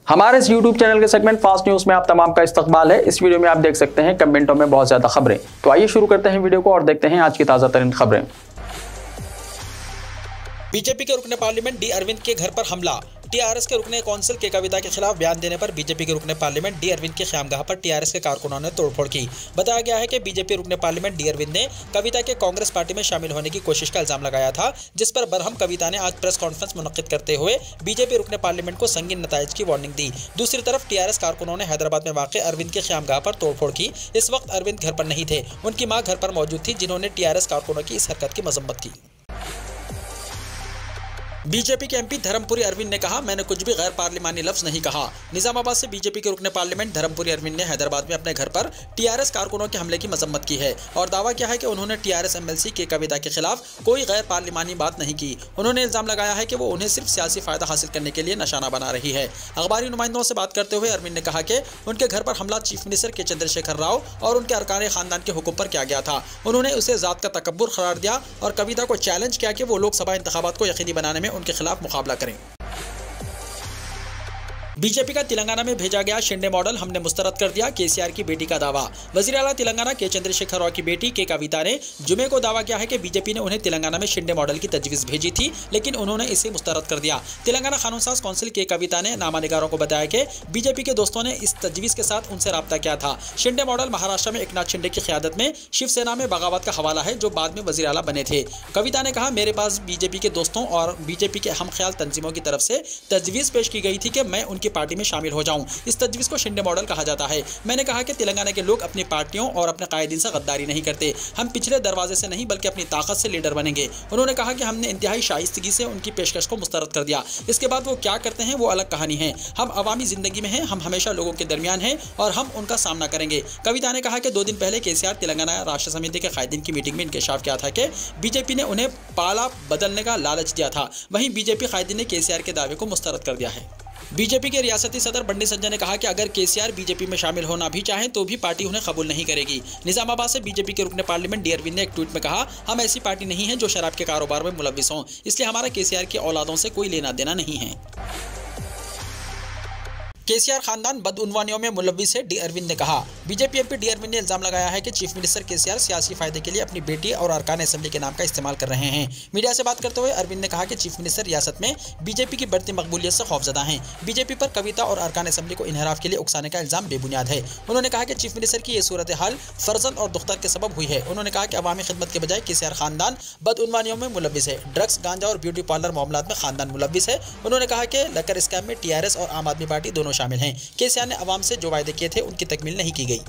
हमारे इस YouTube channel के सेगमेंट फास्ट न्यूज में आप तमाम का इस्तकबाल है। इस वीडियो में आप देख सकते हैं कमेंटों में बहुत ज्यादा खबरें। तो आइए शुरू करते हैं वीडियो को और देखते हैं आज की ताजा तरीन खबरें। बीजेपी के रुकने पार्लियामेंट डी अरविंद के घर पर हमला। टीआरएस के रुकने कौंसिल के कविता के खिलाफ बयान देने पर बीजेपी के रुकने पार्लियामेंट डी अरविंद के ख़यामगाह पर टीआरएस के कारकुनों ने तोड़फोड़ की। बताया गया है कि बीजेपी रुकने पार्लियामेंट डी अरविंद ने कविता के कांग्रेस पार्टी में शामिल होने की कोशिश का इल्जाम लगाया था, जिस पर बरहम कविता ने आज प्रेस कॉन्फ्रेंस मुनक्किद करते हुए बीजेपी रुकने पार्लियामेंट को संगीन नताइज की वार्निंग दी। दूसरी तरफ टीआरएस कारकुनों ने हैदराबाद में वाक़ अरविंद के ख़यामगाह पर तोड़फोड़ की। इस वक्त अरविंद घर पर नहीं थे, उनकी मां घर पर मौजूद थी, जिन्होंने टीआरएस कारकुनों की इस हरकत की मजम्मत की। बीजेपी के एमपी धर्मपुरी अरविंद ने कहा, मैंने कुछ भी गैर पार्लिमानी लफ्ज नहीं कहा। निजामाबाद से बीजेपी के रुकने पार्लियामेंट धर्मपुरी अरविंद ने हैदराबाद में अपने घर पर टीआरएस कारकुनों के हमले की मजम्मत की है और दावा किया है कि उन्होंने टीआरएस एमएलसी के कविता के खिलाफ कोई गैर पार्लिमानी बात नहीं की। उन्होंने इल्जाम लगाया है कि वो उन्हें सिर्फ सियासी फायदा हासिल करने के लिए निशाना बना रही है। अखबारी नुमाइंदों से बात करते हुए अरविंद ने कहा कि उनके घर पर हमला चीफ मिनिस्टर के चंद्रशेखर राव और उनके अरकान खानदान के हुक्म पर किया गया था। उन्होंने उसे जात का तकब्बुर करार दिया और कविता को चैलेंज किया कि वो लोकसभा इंतखाबात को यकीनी बनाने में उनके खिलाफ मुकाबला करें। बीजेपी का तेलंगाना में भेजा गया शिंदे मॉडल हमने मुस्तरद कर दिया, केसीआर की बेटी का दावा। वज़ीर आला तेलंगाना के चंद्रशेखर राव की बेटी के कविता ने जुमे को दावा किया है कि बीजेपी ने उन्हें तेलंगाना में शिंदे मॉडल की तजवीज़ भेजी थी, लेकिन उन्होंने इसे मुस्तरद कर दिया। तेलंगाना कानून साज कौंसिल के कविता ने नामानिगारों को बताया कि बीजेपी के दोस्तों ने इस तजवीज़ के साथ उनसे रब्ता किया था। शिंदे मॉडल महाराष्ट्र में एकनाथ शिंदे की क़यादत में शिवसेना में बगावत का हवाला है, जो बाद में वज़ीर आला बने थे। कविता ने कहा, मेरे पास बीजेपी के दोस्तों और बीजेपी के हम ख्याल तंजीमों की तरफ से तजवीज़ पेश की गई थी कि मैं उनकी पार्टी में शामिल हो जाऊं। इस तजवीज़ को शिंदे मॉडल कहा जाता है। मैंने कहा कि तेलंगाना के लोग अपनी पार्टियों और अपने कायदीन से गद्दारी नहीं करते। हम पिछले दरवाजे से नहीं बल्कि अपनी ताकत से लीडर बनेंगे। उन्होंने कहा कि हमने इंतहाई शाइस्तगी से उनकी पेशकश को मुस्तरद कर दिया। इसके बाद वो क्या करते हैं वो अलग कहानी है। हम अवामी जिंदगी में हैं, हम हमेशा लोगों के दरमियान हैं और हम उनका सामना करेंगे। कविता ने कहा कि 2 दिन पहले केसीआर तेलंगाना राष्ट्र समिति के कायदीन की मीटिंग में इंकशाफ किया था कि बीजेपी ने उन्हें पाला बदलने का लालच दिया था। वहीं बीजेपी कायदीन ने केसीआर के दावे को मुस्तरद कर दिया है। बीजेपी के रियासती सदर बंडी संजय ने कहा कि अगर केसीआर बीजेपी में शामिल होना भी चाहें तो भी पार्टी उन्हें कबूल नहीं करेगी। निजामाबाद से बीजेपी के रुकने पार्लियामेंट डी अरविंद ने एक ट्वीट में कहा, हम ऐसी पार्टी नहीं है जो शराब के कारोबार में मुलव्विस हों, इसलिए हमारा केसीआर की औलादों से कोई लेना देना नहीं है। केसीआर खानदान बदउनवानियों में मुलव्विस है, डी अरविंद ने कहा। बीजेपी एमपी डी अरविंद ने इल्जाम लगाया है कि चीफ मिनिस्टर केसीआर सियासी फायदे के लिए अपनी बेटी और अरकान असेंबली के नाम का इस्तेमाल कर रहे हैं। मीडिया से बात करते हुए अरविंद ने कहा कि चीफ मिनिस्टर रियासत में बीजेपी की बढ़ती मकबूलियत से खौफजदा हैं। बीजेपी पर कविता और अरकान असेंबली को इनहराफ के लिए उकसाने का इल्जाम बेबुनियाद है। उन्होंने कहा कि चीफ मिनिस्टर की ये सूरत हाल फर्जंद और दुख्तर के सबब हुई है। उन्होंने कहा कि अवामी खिदमत के बजाय केसीआर खानदान बदउनवानियों में मुलव्विस है। ड्रग्स, गांजा और ब्यूटी पार्लर मामलात में खानदान मुलव्विस है। उन्होंने कहा कि लकर स्कैम में टीआरएस और आम आदमी पार्टी दोनों शामिल हैं। ने अवाम से जो वायदे किए थे उनकी तकमील नहीं की गई।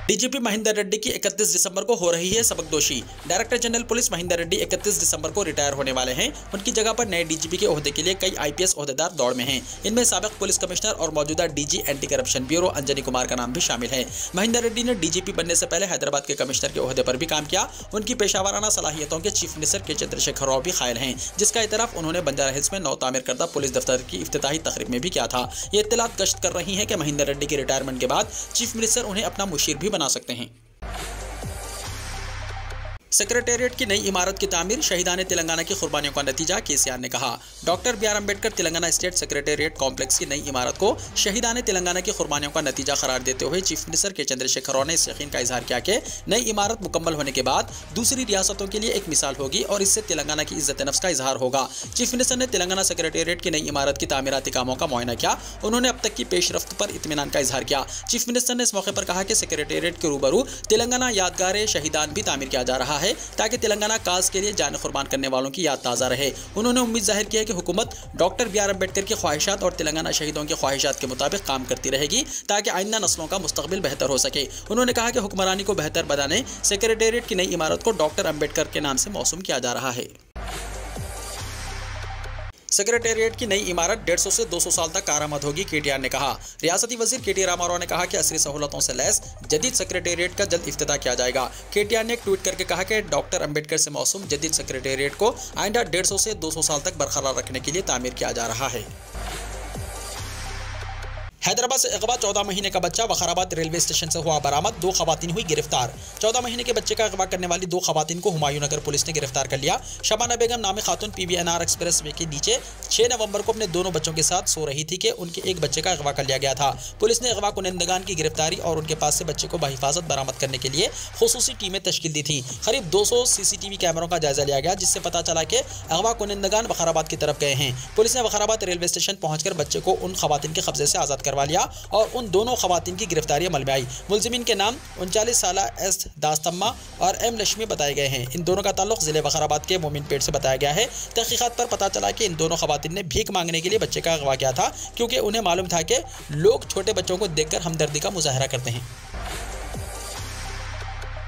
डीजीपी महेंदर रेड्डी की 31 दिसंबर को हो रही है सबकदोशी। Director general police Mahender Reddy 31 दिसंबर को रिटायर होने वाले हैं। उनकी जगह पर नए डीजीपी के ओहदे के लिए कई आईपीएस ओहदेदार दौड़ में हैं। इनमें साबिक पुलिस कमिश्नर और मौजूदा DG anti corruption bureau Anjani Kumar का नाम भी शामिल है। महेंदर रेड्डी ने डीजीपी बनने से पहले हैदराबाद के कमिश्नर के ओहदे पर भी काम किया। उनकी पेशावराना सलाहियतों के चीफ मिनिस्टर के चंद्रशेखर राव भी कायल हैं, जिसका इतराफ उन्होंने बंजारा हिल्स में नौ तामीर करदा पुलिस दफ्तर की इफ्तिताही तकरीब में भी किया था। ये इत्तलात गश्त कर रही है कि महेंदर रेड्डी की रिटायरमेंट के बाद चीफ मिनिस्टर उन्हें अपना मुशीर भी बना सकते हैं। सेक्रेटेरिएट की नई इमारत की तामीर शहीदान तेलंगाना की कुर्बानियों का नतीजा, केसीआर ने कहा। Doctor B R Ambedkar Telangana state secretariat complex की नई इमारत को शहीदान तेलंगाना की कुर्बानियों का नतीजा करार देते हुए चीफ मिनिस्टर के चंद्रशेखर राव ने इस यकीन का इजहार किया कि नई इमारत मुकम्मल होने के बाद दूसरी रियासतों के लिए एक मिसाल होगी और इससे तेलंगाना की इज्जत नफ्स का इजहार होगा। चीफ मिनिस्टर ने तेलंगाना सेक्रेटेरिएट की नई इमारत की तामीराती कामों का मुआयना किया। उन्होंने अब तक की पेशरफ्त पर इत्मीनान का इजहार किया। चीफ मिनिस्टर ने इस मौके पर कहा कि सेक्रेटेरिएट के रूबरू तेलंगाना यादगार शहीदान भी तामीर किया जा रहा है, ताकि तेलंगाना काज के लिए जान कुर्बान करने वालों की याद ताज़ा रहे। उन्होंने उम्मीद जाहिर की है कि हुकूमत डॉक्टर बी आर अम्बेडकर की ख्वाहिशात और तेलंगाना शहीदों की ख्वाहिशात के मुताबिक काम करती रहेगी, ताकि आइंदा नस्लों का मुस्तकबिल बेहतर हो सके। उन्होंने कहा कि हुक्मरानी को बेहतर बनाने सेक्रेटेरिएट की नई इमारत को डॉक्टर अम्बेडकर के नाम से मौसूम किया जा रहा है। सेक्रेटेरिएट की नई इमारत 150 से 200 साल तक कारामद होगी, केटीआर ने कहा। रियासती वजीर केटी रामाराव ने कहा कि असरी सहूलतों से लैस जदीद सेक्रेटेरिएट का जल्द इफ्तिताह किया जाएगा। केटीआर ने एक ट्वीट करके कहा कि डॉक्टर अम्बेडकर से मौसूम जदीद सेक्रेटेरिएट को आइंदा 150 से 200 साल तक बरकरार रखने के लिए तामीर किया जा रहा है। हैदराबाद से अगवा 14 महीने का बच्चा वखाराबाद रेलवे स्टेशन से हुआ बरामद। 2 खवातीन हुई गिरफ्तार। 14 महीने के बच्चे का अगवा करने वाली 2 खवातीन को हुमायूं नगर पुलिस ने गिरफ्तार कर लिया। शबाना बेगम नामी खातून PVNR एक्सप्रेस वे के नीचे 6 नवंबर को अपने दोनों बच्चों के साथ सो रही थी कि उनके एक बच्चे का अगवा कर लिया गया था। पुलिस ने अगवा कुनिंदगान की गिरफ्तारी और उनके पास से बच्चे को बहिफाजत बरामद करने के लिए खुसूसी टीमें तश्कील दी थी। करीब 200 CCTV कैमरों का जायजा लिया गया, जिससे पता चला कि अगवा कुनिंदगान वखाराबाद की तरफ गए हैं। पुलिस ने वखाराबाद रेलवे स्टेशन पहुंचकर बच्चे को उन खवातीन के कब्जे से आजाद करवा लिया और उन दोनों खवातीन की गिरफ्तारी अमल में आई। मुलजिमीन के नाम 39 साला S दास्तम्मा और M लक्ष्मी बताए गए हैं। इन दोनों का ताल्लुक जिले वखाराबाद के मोमिनपेट से बताया गया है। तहकीकात पर पता चला कि इन दोनों खवातीन ने भीख मांगने के लिए बच्चे का अगवा किया था, क्योंकि उन्हें मालूम था कि लोग छोटे बच्चों को देखकर हमदर्दी का मुजाहरा करते हैं।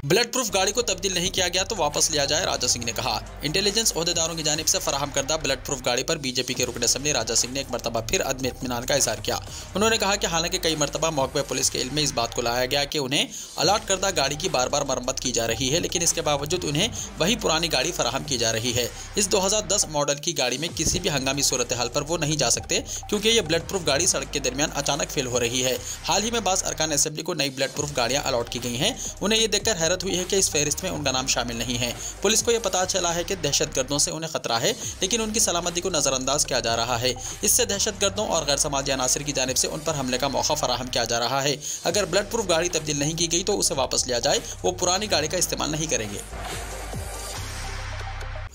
ब्लड प्रूफ गाड़ी को तब्दील नहीं किया गया तो वापस लिया जाए, राजा सिंह ने कहा। इंटेलिजेंस ओहदेदारों की जानिब से फराहम करदा ब्लड प्रूफ गाड़ी पर बीजेपी के रुकन असम्बली राजा सिंह ने एक मरतबा फिर अदम इत्मीनान का इजहार किया। उन्होंने कहा कि हालांकि कई मरतबा मौके पर पुलिस के इल्म में इस बात को लाया गया कि उन्हें अलाट करदा गाड़ी की बार बार मरम्मत की जा रही है, लेकिन इसके बावजूद उन्हें वही पुरानी गाड़ी फराहम की जा रही है। इस 2010 मॉडल की गाड़ी में किसी भी हंगामी सूरत हाल पर वो नहीं जा सकते, क्योंकि ये ब्लड प्रूफ गाड़ी सड़क के दरमियान अचानक फेल हो रही है। हाल ही में बाज़ अरकान असम्बली को नई ब्लड प्रूफ गाड़ियाँ अलॉट की गई हैं। उन्हें यह देखकर हैरत हुई है कि इस फहरिस्त में उनका नाम शामिल नहीं है। पुलिस को यह पता चला है कि दहशतगर्दों से उन्हें खतरा है, लेकिन उनकी सलामती को नजरअंदाज किया जा रहा है। इससे दहशतगर्दों और गैर समाजी अनासिर की जानिब से उन पर हमले का मौका फराहम किया जा रहा है। अगर ब्लड प्रूफ गाड़ी तब्दील नहीं की गई तो उसे वापस लिया जाए, वो पुरानी गाड़ी का इस्तेमाल नहीं करेंगे।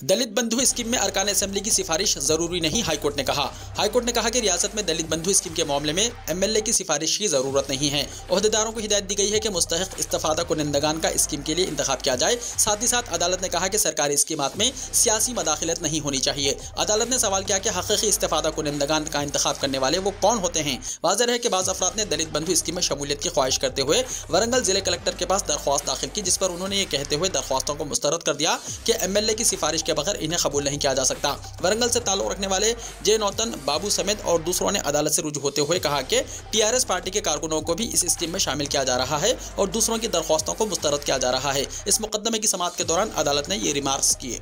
दलित बंधु स्कीम में अरकान असेंबली की सिफारिश जरूरी नहीं, हाईकोर्ट ने कहा। हाईकोर्ट ने कहा कि रियासत में दलित बंधु स्कीम के मामले में MLA की सिफारिश की जरूरत नहीं है। ओहदेदारों को हिदायत दी गई है कि मुस्तहिक इस्तिफादा कुनिंदगान का स्कीम के लिए इंतखाब किया जाए। साथ ही साथ अदालत ने कहा कि सरकारी स्कीमात में सियासी मदाखिलत नहीं होनी चाहिए। अदालत ने सवाल किया कि हकीकी इस्तिफादा कुनिंदगान का इंतखाब करने वाले वो कौन होते हैं। वाज़ेह है कि बाज़ अफराद ने दलित बंधु स्कीम में शमूलियत की ख्वाहिश करते हुए वरंगल जिले कलेक्टर के पास दरख्वास्त दाखिल की, जिस पर उन्होंने ये कहते हुए दरख्वास्तों को मुस्तरद कर दिया कि MLA की सिफारिश के बगैर इन्हें कबूल नहीं किया जा सकता। वरंगल से ताल्लुक रखने वाले जे नौतन बाबू समेत और दूसरों ने अदालत से रुजू होते हुए कहा कि TRS पार्टी के कारकुनों को भी इस स्कीम में शामिल किया जा रहा है और दूसरों की दरख्वास्तों को मुस्तरद किया जा रहा है। इस मुकदमे की समाअत के दौरान अदालत ने ये रिमार्क्स किए।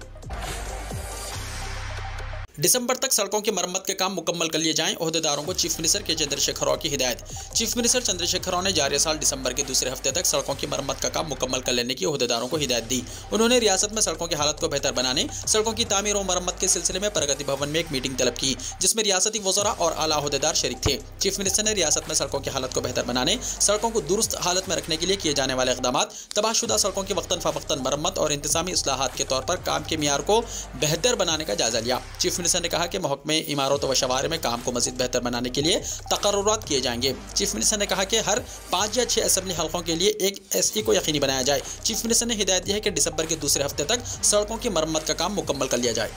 दिसंबर तक सड़कों की मरम्मत के काम मुकम्मल कर लिए जाएं, ओहदेदारों को चीफ मिनिस्टर के चंद्रशेखर राव की हिदायत। चीफ मिनिस्टर चंद्रशेखर राव ने जारी साल दिसंबर के दूसरे हफ्ते तक सड़कों की मरम्मत का काम मुकम्मल कर लेने की ओहदेदारों को हिदायत दी। उन्होंने रियासत में सड़कों की हालत को बेहतर बनाने, सड़कों की तामीर और मरम्मत के सिलसिले में प्रगति भवन में एक मीटिंग तलब की, जिसमें रियासती वज़रा और आला ओहदेदार शरीक थे। चीफ मिनिस्टर ने रियासत में सड़कों की हालत को बेहतर बनाने, सड़कों को दुरुस्त हालत में रखने के लिए किए जाने वाले इक़दाम, तबाहशुदा सड़कों की वक्तन फ़वक्तन मरम्मत और इंतज़ामी इस्लाहात के तौर पर काम के मियार को बेहतर बनाने का जायजा लिया। चीफ मिनिस्टर ने कहा कि में इमारत व शवारे में काम को मज़ीद बेहतर बनाने के लिए तकर्रुरात किए जाएंगे। चीफ मिनिस्टर ने कहा कि हर 5 या 6 असेंबली हल्कों के लिए एक SE को यकीनी बनाया जाए। चीफ मिनिस्टर ने हिदायत दी है कि दिसंबर के दूसरे हफ्ते तक सड़कों की मरम्मत का काम मुकम्मल कर लिया जाए।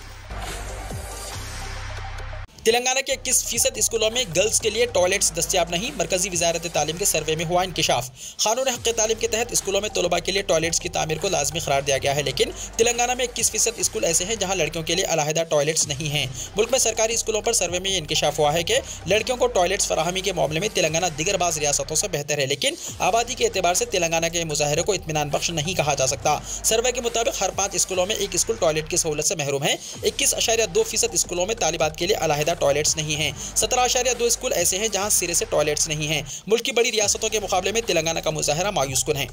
तेलंगाना के 21% स्कूलों में गर्ल्स के लिए टॉयलेट्स दस्तियाब नहीं, मरकजी वजारत तालीम के सर्वे में हुआ इंकिशाफ। कानून हक़ तालीम के तहत स्कूलों में तलबा के लिए टॉयलेट्स की तामीर को लाजमी करार दिया गया है, लेकिन तेलंगाना में 21% स्कूल ऐसे हैं जहां लड़कियों के लिए अलहदा टॉयलेट्स नहीं हैं। मुल्क में सरकारी स्कूलों पर सर्वे में यह इंकिशाफ हुआ है कि लड़कियों को टॉयलेट्स फराहमी के मामले में तेलंगाना दीगर बाज़ रियासतों से बेहतर है, लेकिन आबादी के एतबार से तेलंगाना के मुजाहरे को इत्मीनान बख्श नहीं कहा जा सकता। सर्वे के मुताबिक हर 5 स्कूलों में एक स्कूल टॉयलेट की सहूलत से महरूम है। 21.2% स्कूलों में तालिबात के लिए अलहदा टॉयलेट्स नहीं हैं। 17.2 स्कूल ऐसे हैं जहां सिरे से टॉयलेट्स नहीं हैं। मुल्क की बड़ी रियासतों के मुकाबले में तेलंगाना का मुजाहरा मायूसकुन है।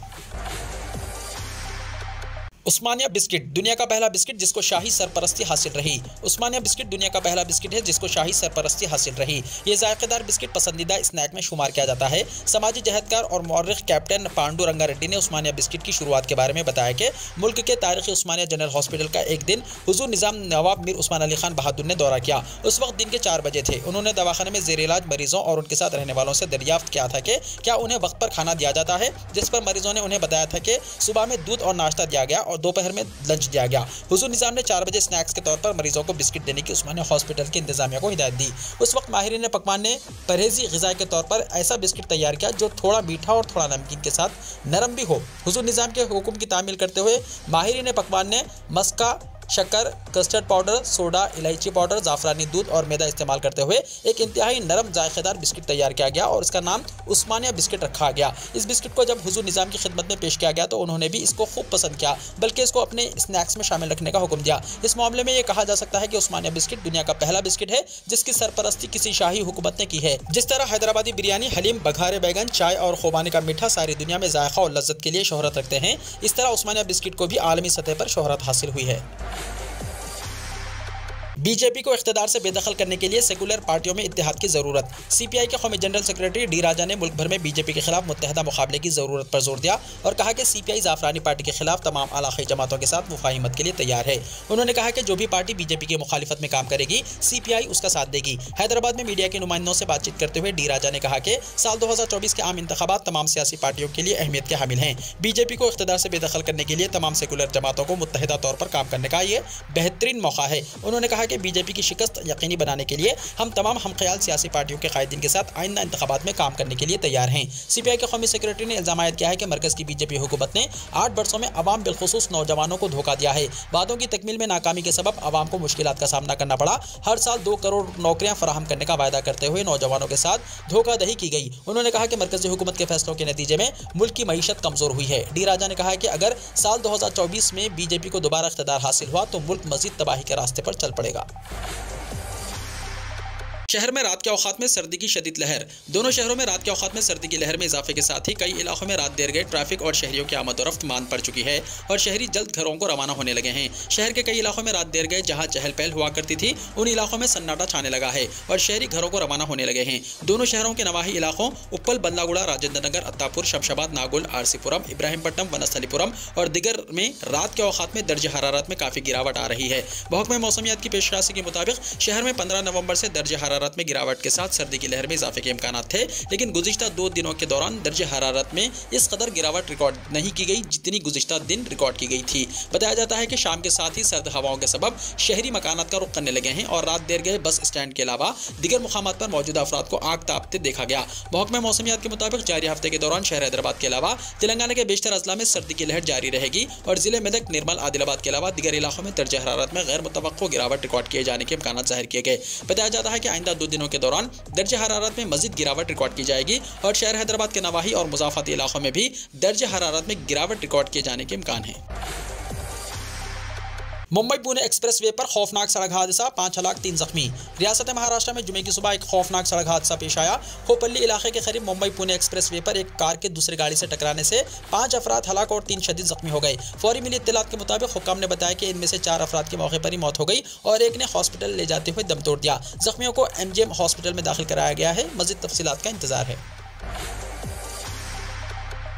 उस्मानिया बिस्किट दुनिया का पहला बिस्किट जिसको शाही सरपरस्ती हासिल रही। उस्मानिया बिस्किट दुनिया का पहला बिस्किट है जिसको शाही सरपरस्ती हासिल रही। ये जायकेदार बिस्किट पसंदीदा स्नैक में शुमार किया जाता है। समाजी जहदकार और मौर्रिख कैप्टन पांडु रंगा रेड्डी ने उस्मानिया बिस्किट की शुरुआत के बारे में बताया कि मुल्क के तारीखी उस्मानिया जनरल हॉस्पिटल का एक दिन हुजूर निज़ाम नवाब मीर उस्मान अली खान बहादुर ने दौरा किया। उस वक्त दिन के 4 बजे थे। उन्होंने दवाखाने में ज़ेर इलाज मरीजों और उनके साथ रहने वालों से दरियाफ्त किया था कि क्या उन्हें वक्त पर खाना दिया जाता है, जिस पर मरीजों ने उन्हें बताया था कि सुबह में दूध और नाश्ता दिया गया और दोपहर में लंच दिया गया। हुजूर निज़ाम ने 4 बजे स्नैक्स के तौर पर मरीजों को बिस्किट देने की उस्मानिया हॉस्पिटल की इंतजामिया को हिदायत दी। उस वक्त माहिरीन पकवान ने परहेजी ग़िज़ा के तौर पर ऐसा बिस्किट तैयार किया जो थोड़ा मीठा और थोड़ा नमकीन के साथ नरम भी हो। हुजूर निज़ाम के हुक्म की तामील करते हुए माहिरीन पकवान ने मस्का, शक्कर, कस्टर्ड पाउडर, सोडा, इलायची पाउडर, जाफरानी दूध और मैदा इस्तेमाल करते हुए एक इंतहाई नरम जायकेदार बिस्किट तैयार किया गया और इसका नाम उस्मानिया बिस्किट रखा गया। इस बिस्किट को जब हुजूर निजाम की खिदमत में पेश किया गया तो उन्होंने भी इसको खूब पसंद किया, बल्कि इसको अपने स्नैक्स में शामिल रखने का हुक्म दिया। इस मामले में ये कहा जा सकता है कि उस्मानिया बिस्किट दुनिया का पहला बिस्किट है जिसकी सरपरस्ती किसी शाही हुकूमत ने की है। जिस तरह हैदराबादी बिरयानी, हलीम, बघारे बैगन, चाय और खुबानी का मीठा सारी दुनिया में जायका और लज्जत के लिए शोहरत रखते हैं, इस तरह उस्मानिया बिस्किट को भी आलमी सतह पर शोहरत हासिल हुई है। बीजेपी को इख्तिदार से बेदखल करने के लिए सेकुलर पार्टियों में इत्तेहाद की जरूरत। सीपीआई के कौमी जनरल सेक्रेटरी डी राजा ने मुल्क भर में बीजेपी के खिलाफ मुत्तहदा मुकाबले की जरूरत पर जोर दिया और कहा कि सीपीआई जाफरानी पार्टी के खिलाफ तमाम इलाकाई जमातों के साथ मुफाहिमत के लिए तैयार है। उन्होंने कहा कि जो भी पार्टी बीजेपी की मुखालिफत में काम करेगी, सीपीआई उसका साथ देगी। हैदराबाद में मीडिया के नुमाइंदों से बातचीत करते हुए डी राजा ने कहा कि साल 2024 के आम इंतखाबात तमाम सियासी पार्टियों के लिए अहमियत के हामिल हैं। बीजेपी को इख्तिदार से बेदखल करने के लिए तमाम सेकुलर जमातों को मुत्तहदा तौर पर काम करने का ये बेहतरीन मौका है। उन्होंने कहा कि बीजेपी की शिकस्त यकीनी बनाने के लिए हम तमाम हमख्याल सियासी पार्टियों के कायदीन के साथ आइंदा इंतखाबात में काम करने के लिए तैयार हैं। सीपीआई के कौमी सेक्रेटरी ने इल्जाम आयद किया है कि मरकज की बीजेपी हुकूमत ने 8 बरसों में अवाम बिलखुसूस नौजवानों को धोखा दिया है। वादों की तकमील में नाकामी के सबब अवाम को मुश्किलात का सामना करना पड़ा। हर साल 2 करोड़ नौकरियां फराहम करने का वायदा करते हुए नौजवानों के साथ धोखाधड़ी की गई। उन्होंने कहा कि मरकजी हुकूमत के फैसलों के नतीजे में मुल्क की मईशत कमजोर हुई है। डी राजा ने कहा कि अगर साल 2024 में बीजेपी को दोबारा इख्तिदार हासिल हुआ तो मुल्क मजीद तबाही के रास्ते पर चल पड़ेगा। शहर में रात के औकात में सर्दी की शदीद लहर। दोनों शहरों में रात के औकात में सर्दी की लहर में इजाफे के साथ ही कई इलाकों में रात देर गए ट्रैफिक और शहरियों की आमद और रफ्त मांद पड़ चुकी है और शहरी जल्द घरों को रवाना होने लगे हैं। शहर के कई इलाकों में रात देर गए जहां चहल पहल हुआ करती थी, उन इलाकों में सन्नाटा छाने लगा है और शहरी घरों को रवाना होने लगे हैं। दोनों शहरों के नवाही इलाकों उप्पल, बंदलागुड़ा, राजेंद्र नगर, अत्तापुर, शमशाबाद, नागुल, आरसीपुरम, इब्राहिमपट्टनम, वनस्थलीपुरम और दिगर में रात के औकात में दर्ज हरारत में काफ़ी गिरावट आ रही है। महकमा मौसमियात की पेशरासी के मुताबिक शहर में 15 नवंबर से दर्ज हरारत में गिरावट के साथ सर्दी की लहर में इजाफे के इम्कान थे, लेकिन गुज़िश्ता 2 दिनों के दौरान दर्ज हरारत में इस कदर गिरावट रिकॉर्ड नहीं की गई जितनी गुज़िश्ता दिन रिकॉर्ड की गई थी। बताया जाता है कि शाम के साथ ही सर्द हवाओं के सबब शहरी मकानात का रुख करने लगे हैं और रात देर गए बस स्टैंड के अलावा दिगर मुकामात पर मौजूद अफराद को आग तापते देखा गया। महकमा मौसमियात के मुताबिक जारी हफ्ते के दौरान शहर हैदराबाद के अलावा तेलंगाना के बेशतर अजला में सर्दी की लहर जारी रहेगी और जिले मेदक, निर्मल, आदिलाबाद के अलावा दिगर इलाकों में दर्ज हरारत में गैर मुतवक्को गिरावट रिकॉर्ड किए जाने के इम्कान जाहिर किए गए। बताया जाता है कि आइंदा 2 दिनों के दौरान दर्ज हरारत में मजीद गिरावट रिकॉर्ड की जाएगी और शहर हैदराबाद के नवाही और मुजाफाती इलाकों में भी दर्ज हरारत में गिरावट रिकॉर्ड किए जाने के इम्कान है। मुंबई पुणे एक्सप्रेस वे पर खौफनाक सड़क हादसा, 5 हलाक 3 जख्मी। रियासत महाराष्ट्र में जुमे की सुबह एक खौफनाक सड़क हादसा पेश आया। खोपल्ली इलाके के करीब मुंबई पुणे एक्सप्रेस वे पर एक कार के दूसरी गाड़ी से टकराने से 5 अफराद हलाक और 3 शदीद जख्मी हो गए। फौरी मिली इत्तलात के मुताबिक हुक्काम ने बताया कि इनमें से 4 अफराद की मौके पर ही मौत हो गई और एक ने हॉस्पिटल ले जाते हुए दम तोड़ दिया। जख्मियों को MGM हॉस्पिटल में दाखिल कराया गया है। मज़ीद तफसीलात का इंतजार है।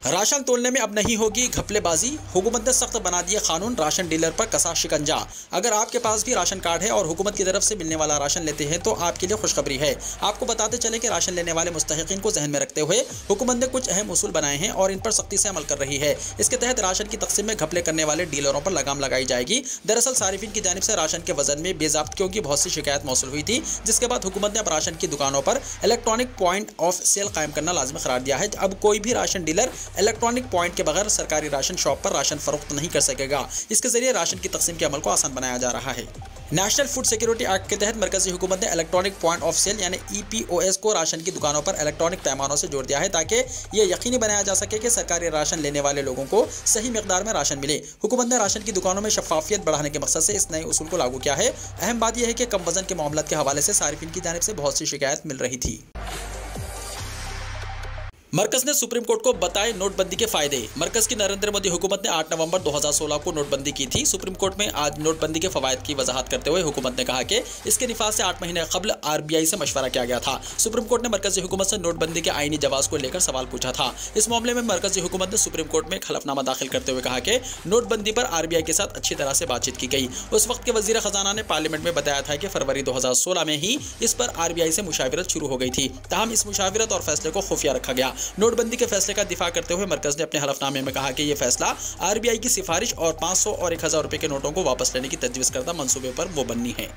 राशन तोलने में अब नहीं होगी घपलेबाजी, हुकूमत ने सख्त बना दिए कानून, राशन डीलर पर कसा शिकंजा। अगर आपके पास भी राशन कार्ड है और हुकूमत की तरफ से मिलने वाला राशन लेते हैं तो आपके लिए खुशखबरी है। आपको बताते चले कि राशन लेने वाले मुस्तहिकीन को जहन में रखते हुए हुकूमत ने कुछ अहम उसूल बनाए हैं और इन पर सख्ती से अमल कर रही है। इसके तहत राशन की तकसीम में घपले करने वाले डीलरों पर लगाम लगाई जाएगी। दरअसल सारिफिन की जानिब से राशन के वजन में बेज़ाब्तियों की बहुत सी शिकायत मौसूल हुई थी, जिसके बाद हुकूमत ने अब राशन की दुकानों पर इलेक्ट्रॉनिक पॉइंट ऑफ सेल कायम करना लाजमी करार दिया है। अब कोई भी राशन डीलर इलेक्ट्रॉनिक पॉइंट के बगैर सरकारी राशन शॉप पर राशन फरोख्त नहीं कर सकेगा। इसके जरिए राशन की तकसीम के अमल को आसान बनाया जा रहा है। नेशनल फूड सिक्योरिटी एक्ट के तहत मरकजी हुकूमत ने इलेक्ट्रॉनिक पॉइंट ऑफ सेल यानी EPOS को राशन की दुकानों पर इलेक्ट्रॉनिक पैमानों से जोड़ दिया है ताकि यह यकीनी बनाया जा सके कि सरकारी राशन लेने वाले लोगों को सही मिकदार में राशन मिले। हुकूमत ने राशन की दुकानों में शफाफियत बढ़ाने के मकसद से इस नए उसूल को लागू किया है। अहम बात यह है कि कम वजन के मामलों के हवाले से सारिफिन की जानिब से बहुत सी शिकायत मिल रही थी। मरकज ने सुप्रीम कोर्ट को बताए नोटबंदी के फायदे। मरकज की नरेंद्र मोदी हुकूमत ने 8 नवंबर 2016 को नोटबंदी की थी। सुप्रीम कोर्ट में आज नोटबंदी के फवायद की वजाहत करते हुए हुकूमत ने कहा कि इसके निफाज से 8 महीने कबल RBI से मशवरा किया गया था। सुप्रीम कोर्ट ने मरकजी हुकूमत से नोटबंदी के आईनी जवाज को लेकर सवाल पूछा था। इस मामले में मरकजी हुकूमत ने सुप्रीम कोर्ट में हलफनामा दाखिल करते हुए कहा कि नोटबंदी पर RBI के साथ अच्छी तरह से बातचीत की गई। उस वक्त के वजीर खजाना ने पार्लियामेंट में बताया था कि फरवरी 2016 में ही इस पर RBI से मुशावरत शुरू हो गई थी। ताहम इस मुशावरत और फैसले को खुफिया रखा गया। नोटबंदी के फैसले का दिफा करते हुए मरकज ने अपने हलफनामे में कहा कि यह फैसला RBI की सिफारिश और 500 और 1000 रुपए के नोटों को वापस लेने की तजवीज़ करदा मंसूबे पर वो बन्नी है।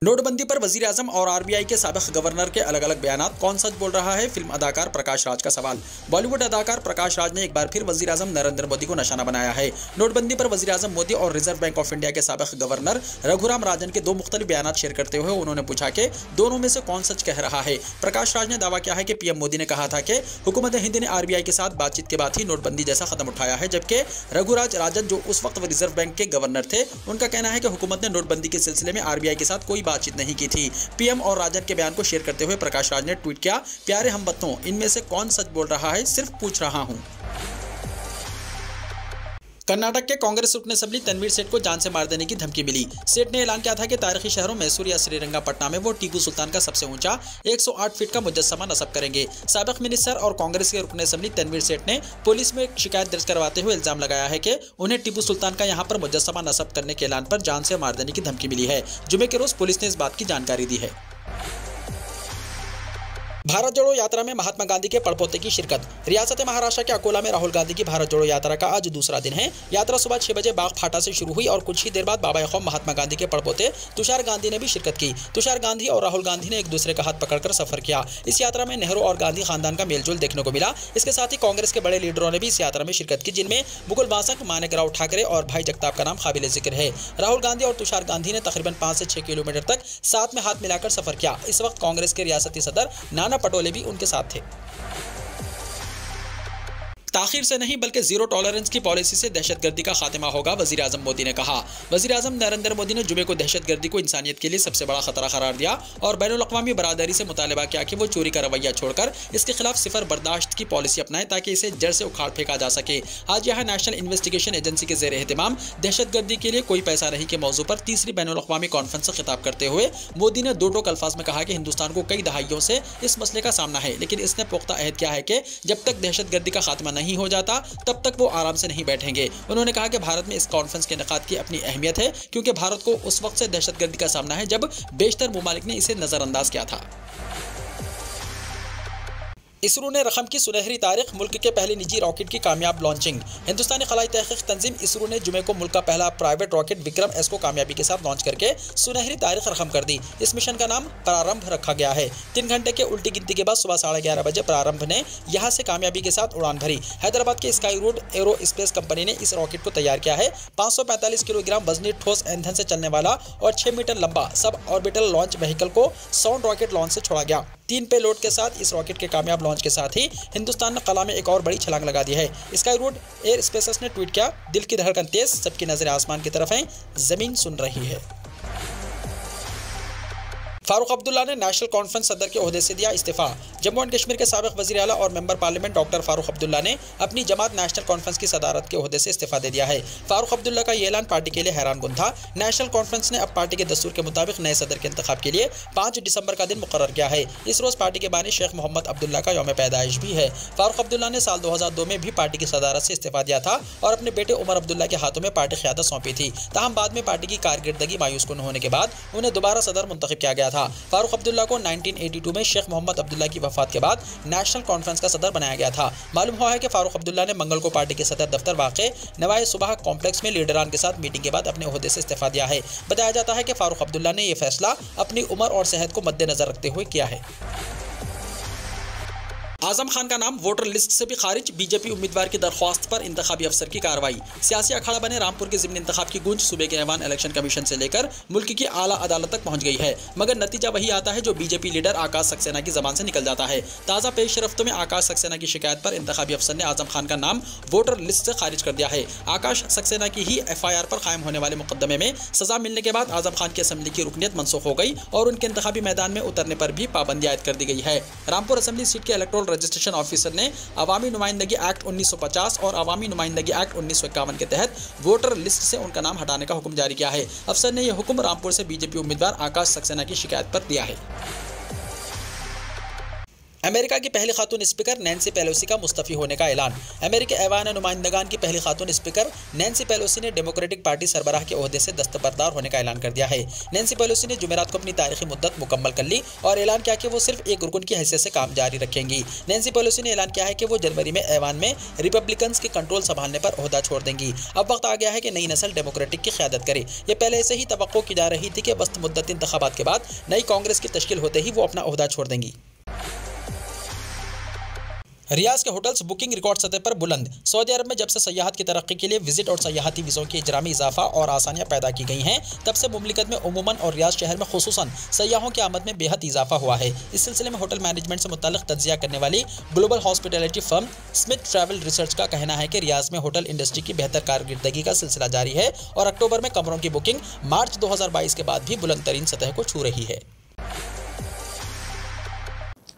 नोटबंदी पर वजीर आजम और आरबीआई के साबिक गवर्नर के अलग अलग बयानात, कौन सच बोल रहा है? फिल्म अदाकार प्रकाश राज का सवाल। बॉलीवुड अदाकार प्रकाश राज ने एक बार फिर वजीर आजम नरेंद्र मोदी को निशाना बनाया है। नोटबंदी पर वजीर आजम मोदी और रिजर्व बैंक ऑफ इंडिया के साबिक गवर्नर रघुराम राजन के दो मुख्तलिफ बयानात शेयर करते हुए उन्होंने पूछा कि दोनों में से कौन सच कह रहा है। प्रकाश राज ने दावा किया है कि पीएम मोदी ने कहा था कि हुकूमत हिंद ने आरबीआई के साथ बातचीत के बाद ही नोटबंदी जैसा कदम उठाया है, जबकि रघुराज राजन जो उस वक्त रिजर्व बैंक के गवर्नर थे, उनका कहना है कि हुकूमत ने नोटबंदी के सिलसिले में आरबीआई के साथ कोई बातचीत नहीं की थी। पीएम और राजन के बयान को शेयर करते हुए प्रकाश राज ने ट्वीट किया, प्यारे हमवतनों, इनमें से कौन सच बोल रहा है? सिर्फ पूछ रहा हूं। कर्नाटक के कांग्रेस रुकन असेंबली तनवीर सेठ को जान से मार देने की धमकी मिली। सेठ ने ऐलान किया था कि तारीखी शहरों मैसूर या श्रीरंगपट्टनम में वो टीपू सुल्तान का सबसे ऊंचा 108 फीट का मुजस्समा नस्ब करेंगे। साबिक मिनिस्टर और कांग्रेस के रुकन असेंबली तनवीर सेठ ने पुलिस में एक शिकायत दर्ज करवाते हुए इल्जाम लगाया है कि उन्हें टीपू सुल्तान का यहां पर मुजस्समा नस्ब करने के ऐलान पर जान से मार देने की धमकी मिली है। जुमे के रोज पुलिस ने इस बात की जानकारी दी है। भारत जोड़ो यात्रा में महात्मा गांधी के पड़पोते की शिरकत। रियासत महाराष्ट्र के अकोला में राहुल गांधी की भारत जोड़ो यात्रा का आज दूसरा दिन है। यात्रा सुबह 6 बजे बाग फाटा से शुरू हुई और कुछ ही देर बाद बाबा कौम महात्मा गांधी के पड़पोते तुषार गांधी ने भी शिरकत की। तुषार गांधी और राहुल गांधी ने एक दूसरे का हाथ पकड़कर सफर किया। इस यात्रा में नेहरू और गांधी खानदान का मेलजोल देखने को मिला। इसके साथ ही कांग्रेस के बड़े लीडरों ने भी इस यात्रा में शिरकत की, जिनमें मुकुल वासनिक, मानिकराव ठाकरे और भाई जगताप का नाम काबिल जिक्र है। राहुल गांधी और तुषार गांधी ने तकरीबन 5 से 6 किलोमीटर तक साथ में हाथ मिलाकर सफर किया। इस वक्त कांग्रेस के रियासती सदर नाना पटोले भी उनके साथ थे। ताखीर से नहीं बल्कि जीरो टॉलरेंस की पॉलिसी से दहशतगर्दी का खात्मा होगा, वजीर आजम मोदी ने कहा। वजीर आजम नरेंद्र मोदी ने जुमे को दहशतगर्दी को इंसानियत के लिए सबसे बड़ा खतरा करार दिया और बैनुल-अक़वामी बरादरी से मुतालबा किया कि वो चोरी का रवैया छोड़कर इसके खिलाफ सिफर बर्दाश्त की पॉलिसी अपनाएं ताकि इसे जड़ से उखाड़ फेंका जा सके। आज यहाँ नेशनल इन्वेस्टिगेशन एजेंसी के ज़ेर एहतिमाम दहशतगर्दी के लिए कोई पैसा नहीं के मौजू पर तीसरी बैनुल-अक़वामी कॉन्फ्रेंस से खिताब करते हुए मोदी ने दो टोक अल्फाज में कहा कि हिंदुस्तान को कई दहाइयों से इस मसले का सामना है, लेकिन इसने पुख्ता अहद किया है कि जब तक दहशतगर्दी का खात्मा नहीं हो जाता तब तक वो आराम से नहीं बैठेंगे। उन्होंने कहा कि भारत में इस कॉन्फ्रेंस के इनेकाद की अपनी अहमियत है, क्योंकि भारत को उस वक्त से दहशतगर्दी का सामना है जब बेशतर मुमालिक ने इसे नजरअंदाज किया था। इसरो ने रकम की सुनहरी तारीख, मुल्क के पहले निजी रॉकेट की कामयाब लॉन्चिंग। हिंदुस्तानी खलाई तहकीक तंजीम इसरो ने जुमे को मुल्क का पहला प्राइवेट रॉकेट विक्रम एस को कामयाबी के साथ लॉन्च करके सुनहरी तारीख रकम कर दी। इस मिशन का नाम प्रारंभ रखा गया है। 3 घंटे के उल्टी गिनती के बाद सुबह 11:30 बजे प्रारंभ ने यहां से कामयाबी के साथ उड़ान भरी। हैदराबाद के Skyroot Aerospace company ने इस रॉकेट को तैयार किया है। 545 किलोग्राम वजनी ठोस ईंधन से चलने वाला और 6 मीटर लंबा सब ऑर्बिटल लॉन्च व्हीकल को साउंड रॉकेट लॉन्च से छोड़ा गया। 3 पेलोड के साथ इस रॉकेट के कामयाब लॉन्च के साथ ही हिंदुस्तान ने कला में एक और बड़ी छलांग लगा दी है। स्काई रूट एयर स्पेसेस ने ट्वीट किया, दिल की धड़कन तेज, सबकी नजरें आसमान की तरफ हैं, जमीन सुन रही है। फारूक अब्दुल्ला ने नेशनल कॉन्फ्रेंस सदर के ओहदे से दिया इस्तीफा। जम्मू एंड कश्मीर के साबिक वज़ीर आला और member parliament doctor Farooq Abdullah ने अपनी जमात नेशनल कॉन्फ्रेंस की सदारत के ओहदे से इस्तीफा दे दिया है। फारूक अब्दुल्ला का ये ऐलान पार्टी के लिए हैरानकुन था। नेशनल कॉन्फ्रेंस ने अब पार्टी के दस्तूर के मुताबिक नए सदर के इंतखाब के लिए 5 दिसंबर का दिन मुकर्रर किया है। इस रोज़ पार्टी के बानी शेख मोहम्मद अब्दुल्ला का यौम पैदाइश भी है। फारूक अब्दुल्ला ने साल 2002 में भी पार्टी की सदारत से इस्तीफा दिया था और अपने बेटे उमर अब्दुल्ला के हाथों में पार्टी क़यादत सौंपी थी। ताहम बाद में पार्टी की कारकर्दगी मायूस कुन होने के बाद उन्हें दोबारा सदर मुंतखब किया गया था। फारूक अब्दुल्ला को 1982 में शेख मोहम्मद अब्दुल्ला की वफात के बाद नेशनल कॉन्फ्रेंस का सदर बनाया गया था। मालूम हुआ है कि फारूक अब्दुल्ला ने मंगल को पार्टी के सदर दफ्तर वाक़े नवाए सुबह कॉम्प्लेक्स में लीडरान के साथ मीटिंग के बाद अपने ओहदे से इस्तीफा दिया है। बताया जाता है कि फारूक अब्दुल्ला ने यह फैसला अपनी उम्र और सेहत को मद्देनजर रखते हुए किया है। आजम खान का नाम वोटर लिस्ट से भी खारिज, बीजेपी उम्मीदवार की दरख्वास्त पर इंतखाबी अफसर की कार्रवाई। सियासी अखाड़ा बने रामपुर के ज़िमनी इंतखाब की गूंज सूबे के ऐवान इलेक्शन कमीशन से लेकर मुल्क की आला अदालत तक पहुंच गई है, मगर नतीजा वही आता है जो बीजेपी लीडर आकाश सक्सेना की जबान से निकल जाता है। ताज़ा पेश रफ्तों में आकाश सक्सेना की शिकायत पर इंतखाबी अफसर ने आजम खान का नाम वोटर लिस्ट से खारिज कर दिया है। आकाश सक्सेना की ही FIR पर कायम होने वाले मुकदमे में सजा मिलने के बाद आजम खान की असेंबली की रुकनीत मनसूख हो गई और उनके इंतखाबी मैदान में उतरने पर भी पाबंदी आयद कर दी गई है। रामपुर असेंबली सीट के इलेक्टोरल रजिस्ट्रेशन ऑफिसर ने अवामी नुमाइंदगी एक्ट 1950 और अवामी नुमाइंदगी एक्ट 1951 के तहत वोटर लिस्ट से उनका नाम हटाने का हुक्म जारी किया है। अफसर ने यह हुक्म रामपुर से बीजेपी उम्मीदवार आकाश सक्सेना की शिकायत पर दिया है। अमेरिका की पहली खातून स्पीकर नैन्सी पेलोसी का मुस्तफी होने का ऐलान। अमेरिकी ऐवान नुमाइंदगान की पहली खातून स्पीकर नैन्सी पेलोसी ने डेमोक्रेटिक पार्टी सरबराह के ओहदे से दस्तबरदार होने का ऐलान कर दिया है। नैन्सी पेलोसी ने जुमेरात को अपनी तारीखी मुद्दत मुकम्मल कर ली और ऐलान किया कि वो सिर्फ एक रुकन की हैसियत से काम जारी रखेंगी। नैन्सी पेलोसी ने ऐलान किया है कि वो जनवरी में ऐवान में रिपब्लिकन्स के कंट्रोल संभालने पर ओहदा छोड़ देंगी। अब वक्त आ गया है कि नई नस्ल डेमोक्रेटिक की क़यादत करे। ये पहले से ही तवक्को की जा रही थी कि वस्त मुद्दत इंतखाबात के बाद नई कांग्रेस की तश्कील होते ही वो अपना ओहदा छोड़ देंगी। रियाज के होटल्स बुकिंग रिकॉर्ड सतह पर बुलंद। सऊदी अरब में जब से सयाहत की तरक्की के लिए विजिट और सयाहती वीज़ों के इजरा में इजाफा और आसानियां पैदा की गई हैं, तब से मुमलिकत में उमूमन और रियाज शहर में खुसूसन सयाहों की आमद में बेहद इजाफा हुआ है। इस सिलसिले में होटल मैनेजमेंट से मुताल्लिक तज्जिया करने वाली global hospitality firm Smith travel research का कहना है कि रियाज में होटल इंडस्ट्री की बेहतर कारकर्दगी का सिलसिला जारी है और अक्टूबर में कमरों की बुकिंग मार्च 2022 के बाद भी बुलंद तरीन सतह को छू रही है।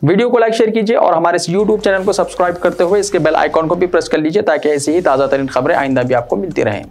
वीडियो को लाइक शेयर कीजिए और हमारे इस YouTube चैनल को सब्सक्राइब करते हुए इसके बेल आइकॉन को भी प्रेस कर लीजिए ताकि ऐसी ही ताज़ा तरीन खबरें आइंदा भी आपको मिलती रहें।